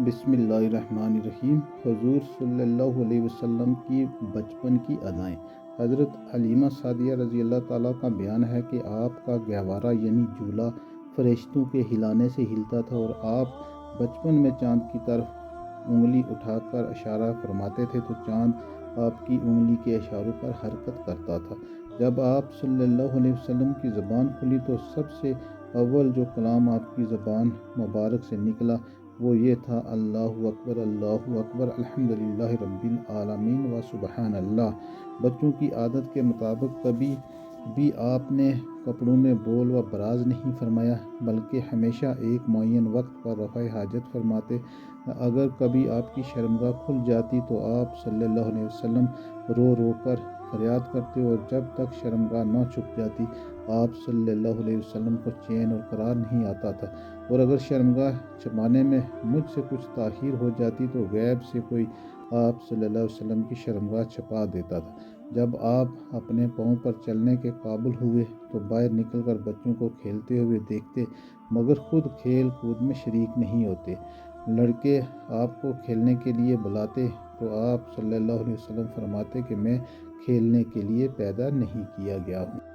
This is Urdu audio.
بسم اللہ الرحمن الرحیم۔ حضور صلی اللہ علیہ وسلم کی بچپن کی ادائیں۔ حضرت حلیمہ سعدیہ رضی اللہ تعالیٰ کا بیان ہے کہ آپ کا گہوارہ یعنی جھولا فرشتوں کے ہلانے سے ہلتا تھا اور آپ بچپن میں چاند کی طرف انگلی اٹھا کر اشارہ فرماتے تھے تو چاند آپ کی انگلی کے اشاروں پر حرکت کرتا تھا۔ جب آپ صلی اللہ علیہ وسلم کی زبان کھلی تو سب سے اول جو کلام آپ کی زبان مبارک سے نکلا وہ یہ تھا: اللہ اکبر الحمدللہ رب العالمین و سبحان اللہ۔ بچوں کی عادت کے مطابق کبھی بھی آپ نے کپڑوں میں بول و براز نہیں فرمایا، بلکہ ہمیشہ ایک معین وقت پر رفع حاجت فرماتے۔ اگر کبھی آپ کی شرمگاہ کھل جاتی تو آپ صلی اللہ علیہ وسلم رو رو کر فریاد کرتے اور جب تک شرمگاہ نہ چھپ جاتی آپ صلی اللہ علیہ وسلم کو چین اور قرار نہیں آتا تھا، اور اگر شرمگاہ چھپانے میں مجھ سے کچھ تاخیر ہو جاتی تو غیب سے کوئی آپ صلی اللہ علیہ وسلم کی شرمگاہ چھپا دیتا تھا۔ جب آپ اپنے پاؤں پر چلنے کے قابل ہوئے تو باہر نکل کر بچوں کو کھیلتے ہوئے دیکھتے، مگر خود کھیل کود میں شریک نہیں ہوتے۔ لڑکے آپ کو کھیلنے کے لیے بلاتے تو آپ صلی اللہ علیہ وسلم فرماتے کہ میں کھیلنے کے لیے پیدا نہیں کیا گیا ہوں۔